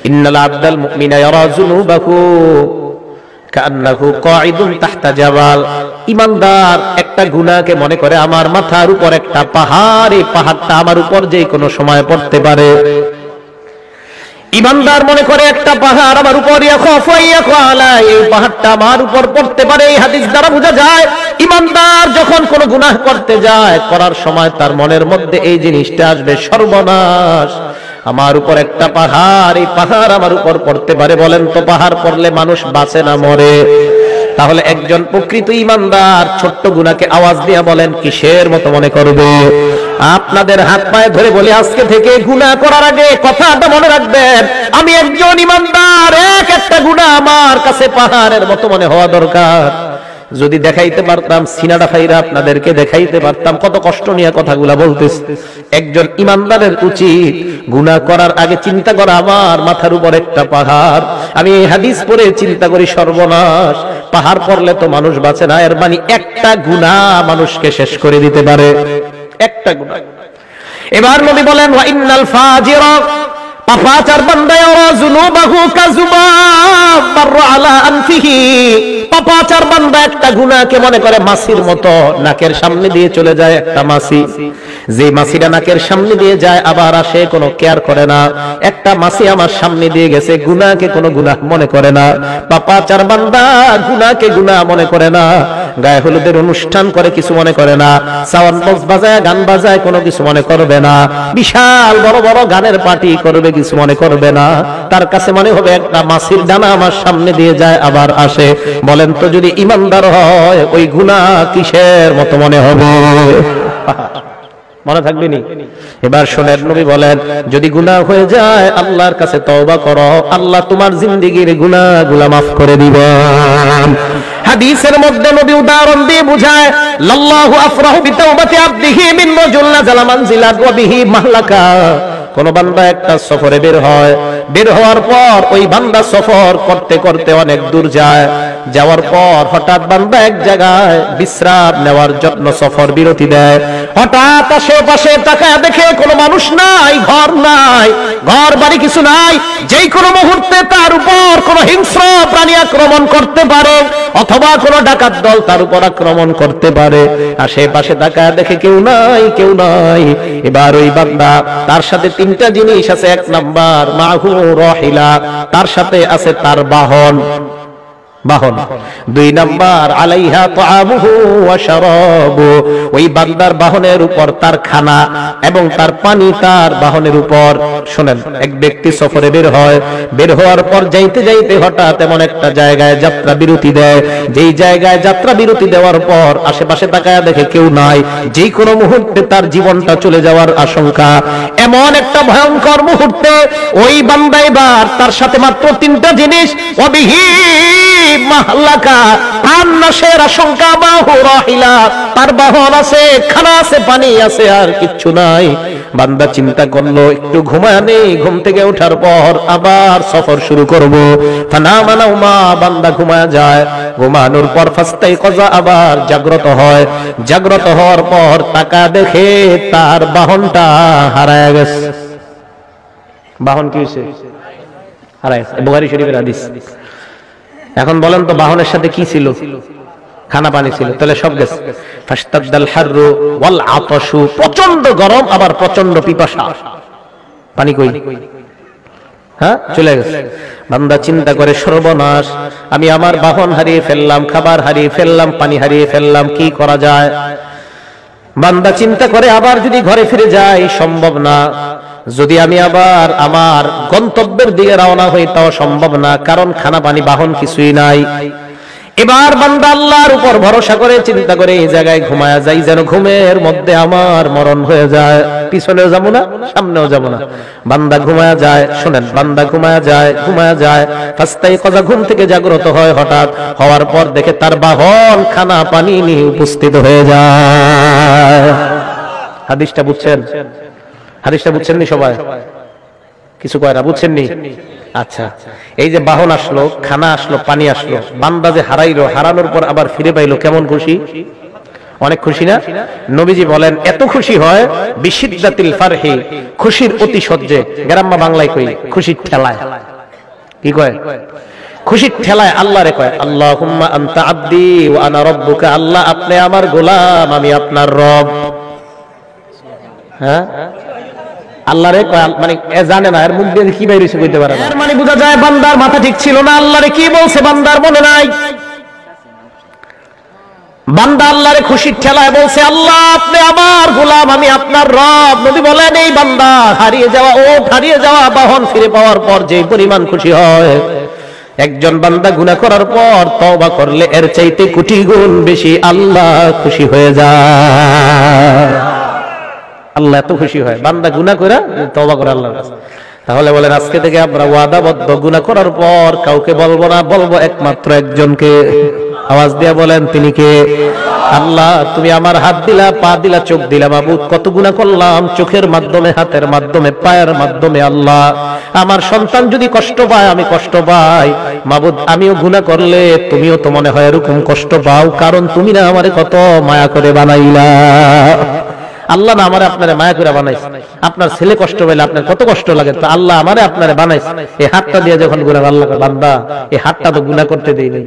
ইন্নাল আবদাল মুমিনা ইয়ারা যুনুবাহু কান্নাহু কাঈদুন তাহতা জাবাল। ঈমানদার একটা গুনাহকে মনে করে আমার মাথার উপর একটা পাহাড়, এই পাহাড়টা আমার উপর যে কোনো সময় পড়তে পারে। ঈমানদার মনে করে একটা পাহাড় আমার উপর, এই পাহাড়টা আমার উপর পড়তে পারে। এই হাদিস দ্বারা বোঝা যায় ঈমানদার যখন কোনো গুনাহ করতে যায়, করার সময় তার মনের মধ্যে এই জিনিসটা আসবে, সর্বনাশ, আমার উপর একটা পাহাড়, এই পাহাড় আমার উপর পড়তে পারে। বলেন তো পাহাড় পড়লে মানুষ বাঁচে না মরে? তাহলে একজন প্রকৃত ঈমানদার ছোট্ট গুনাহকে আওয়াজ দিয়ে বলেন কিসের মতো মনে করবে? আপনাদের হাত পায়ে ধরে বলি আজকে থেকে গুনাহ করার আগে কথাটা মনে রাখবেন, আমি একজন ঈমানদার, একটা গুনাহ আমার কাছে পাহাড়ের মতো মনে হওয়া দরকার। যদি দেখাইতে পারতাম, সিনাডা ফাইরা আপনাদেরকে দেখাইতে পারতাম কত কষ্ট নিয়ে কথাগুলা বলতেছি। একজন ঈমানদারের উচিত গুনাহ করার আগে চিন্তা করা আমার মাথার উপর একটা পাহাড়। আমি এই হাদিস পড়ে চিন্তা করি সর্বনাশ, পাহাড় পড়লে তো মানুষ বাঁচে না, এর মানে একটা গুনাহ মানুষকে শেষ করে দিতে পারে, একটা গুনাহ। এবার নবী বলেন ওয়া ইন্নাল ফাজিরা, পাপাচার বান্দা ইয়ারা যুনুবাহু কাযুবাব মাররা আলা আনফিহি, পাপাচার বান্দা একটা গুনাহকে মনে করে মাছির মতো, নাকের সামনে দিয়ে চলে যায় একটা মাছি, যে মাছিটা নাকের সামনে দিয়ে যায় আবার আসে, কোনো কেয়ার করে না। একটা মাছি আমার সামনে দিয়ে গেছে, গুনাহকে কোনো গুনাহ মনে করে না। পাপাচার বান্দা গুনাহকে গুনাহ মনে করে না, গায়ে হলুদের অনুষ্ঠান করে কিছু মনে করে না, সাউন্ড বক্স বাজায় গান বাজায় কোনো কিছু মনে করবে না, বিশাল বড় বড় গানের পার্টি করবে কিছু মনে করবে না। তার কাছে মনে হবে একটা মাছির দানা আমার সামনে দিয়ে যায় আবার আসে। বলেন তো যদি ঈমানদার হয় ওই গুনাহ কিসের মতো মনে হবে? মনে থাকবে নি? এবার শোনেন নবী বলেন যদি গুনাহ হয়ে যায় আল্লাহর কাছে তওবা করো, আল্লাহ তোমার জিন্দেগীর গুনাহগুলো মাফ করে দিবেন। হাদিসের মধ্যে নবী উদাহরণ দিয়ে বুঝায় লাল্লাহু আফরাহু বিতাওবাতি আবদিহি মিন রাজুল নাযালা মানজিলাত ওয়া বিহি মাহলাকা। কোন বান্দা একটা সফরে বের হয়, বের হওয়ার পর ওই বান্দা সফর করতে করতে অনেক দূর যায়, যাওয়ার পর হঠাৎ বান্দা এক জায়গায় বিশ্রাম নেওয়ার জন্য সফর বিরতি দেয়। হঠাৎ আশেপাশে তাকায় দেখে কোনো মানুষ নাই, ঘর নাই, ঘর বাড়ি কিছু নাই। যেই কোনো মুহূর্তে তার উপর কোনো হিংস্র প্রাণী আক্রমণ করতে পারে, অথবা কোনো ডাকাত দল তার উপর আক্রমণ করতে পারে। আশেপাশে তাকায় দেখে কেউ নাই, কেউ নাই। এবার ওই বান্দা, তার সাথে তিনটা জিনিস আছে। এক নাম্বার মাহু রাহিলা, তার সাথে আছে তার বাহন, বাহন। দুই নাম্বার আলাইহা তাআমুহু ওয়া শারাবু, ওই বান্দার বাহনের উপর তার খানা এবং তার পানি তার বাহনের উপর। শুনেন, এক ব্যক্তি সফরে বের হয়, বের হওয়ার পর যাইতে যাইতে হঠাৎ এমন একটা জায়গায় যাত্রা বিরতি দেয়, যেই জায়গায় যাত্রা বিরতি দেওয়ার পর আশেপাশে তাকায় দেখে কেউ নাই, যেই কোনো মুহূর্তে তার জীবনটা চলে যাওয়ার আশঙ্কা। এমন একটা ভয়ঙ্কর মুহূর্তে ওই বান্দা এবার তার সাথে মাত্র তিনটা জিনিস, ওয়াবিহি মাহলাকা, তার নাশের আশঙ্কা, মাহু রাহিলা, তার বাহন আছে, খানা আছে, পানি আছে, আর কিচ্ছু নাই। বান্দা চিন্তা করলো একটু ঘুমায় নেই, ঘুম থেকে ওঠার পর আবার সফর শুরু করব। ফানামা নাওমা, বান্দা ঘুমায় যায়, ঘুমানোর পর ফাস্তাইকাযা, আবার জাগ্রত হয়। জাগ্রত হওয়ার পর তাকা দেখে তার বাহনটা হারায় গেছে। বাহন কি হয়েছে? হারায় গেছে। বুখারী শরীফের হাদিস। এখন বলেন তো বাহনের সাথে কি ছিল? খানা পানি ছিল, তাহলে সব গেছে। ফাশতাদ্দাল হাররু ওয়াল আতাশু, প্রচন্ড গরম আবার প্রচন্ড পিপাসা, পানি কই? হ্যাঁ, চলে গেছে। বান্দা চিন্তা করে সর্বনাশ, আমি আমার বাহন হারিয়ে ফেললাম, খাবার হারিয়ে ফেললাম, পানি হারিয়ে ফেললাম, কি করা যায়? বান্দা চিন্তা করে আবার যদি ঘরে ফিরে যাই সম্ভব না, যদি আমি আবার আমার গন্তব্যের দিকে রওনা হই তাও সম্ভব না, কারণ খানা পানি বাহন কিছুই নাই। এবার বান্দা আল্লাহর উপর ভরসা করে চিন্তা করে এই জায়গায় ঘুমায়া যাই, যেন ঘুমের মধ্যে আমার মরণ হয়ে যায়, পিছনেও যাবো না সামনেও যাবো না। বান্দা ঘুমায়া যায়, শোনেন, বান্দা ঘুমায়া যায়, ঘুমায়া যায়, ফাস্তাইকাযা, ঘুম থেকে জাগ্রত হয়। হঠাৎ হওয়ার পর দেখে তার বাহন খানা পানি নিয়ে উপস্থিত হয়ে যায়। হাদিসটা বুঝছেন? হাদিসটা বুঝছেন নি সবাই? কিছু কয়রা বুঝছেন নি? আচ্ছা, এই যে বাহন আসলো, খানা আসলো, পানি আসলো, বান্দা যে হারাইলো, হারানোর পর আবার ফিরে পাইলো, কেমন খুশি? অনেক খুশি না? নবীজি বলেন এত খুশি হয় বিশিদ্দাতিল ফারহি, খুশির অতিশয্যে, গ্রাম্য বাংলায় কই খুশির ঠেলায়। কি কয়? খুশির ঠেলায় আল্লাহরে কয় আল্লাহুম্মা আনতা আবদি ওয়া আনা রাব্বুকা, আল্লাহ আপনি আমার গোলাম, আমি আপনার রব। হ্যাঁ, আল্লাহরে কয়, মানে জানে না এর মুখ দিয়ে কি বাইরে এসে কইতে পারে না। এর মানে বোঝা যায় বান্দার মাথা ঠিক ছিল না, আল্লাহরে কি বলছে বান্দার মনে নাই। বান্দা আল্লাহরে খুশির ঠেলায় বলছে আল্লাহ আপনি আমার গোলাম, আমি আপনার রব। নবী বলেন এই বান্দা হারিয়ে যাওয়া বাহন ফিরে পাওয়ার পর যে পরিমাণ খুশি হয়, একজন বান্দা গুনাহ করার পর তওবা করলে এর চাইতে কোটি গুণ বেশি আল্লাহ খুশি হয়ে যায়। আল্লাহ এত খুশি হয় বান্দা গুনাহ করে তওবা করে আল্লাহর কাছে। তাহলে বলেন আজকে থেকে আমরা ওয়াদাবদ্ধ, গুনাহ করার পর কাউকে বলবো না, বলবো একমাত্র একজনকে। আওয়াজ দিয়ে বলেন তিনি কে? আল্লাহ তুমি আমার হাত দিলা, পা দিলা, চোখ দিলা, মাবুদ কত গুনাহ করলাম, চোখের মাধ্যমে, হাতের মাধ্যমে, পায়ের মাধ্যমে। আল্লাহ আমার সন্তান যদি কষ্ট পায় আমি কষ্ট পাই, মাবুদ আমিও গুনাহ করলে তুমিও তো মনে হয় এরকম কষ্ট পাও, কারণ তুমি না আমারে কত মায়া করে বানাইলা। আল্লাহ না আমারে আপনারে মায়া করে বানাইছে। আপনার ছেলে কষ্ট পেলে আপনার কত কষ্ট লাগে, তো আল্লাহ আমারে আপনারে বানাইছে। এই হাতটা দিয়ে যখন গুনাহ, আল্লাহ বান্দা এই হাতটা তো গুনাহ করতে দেই নাই।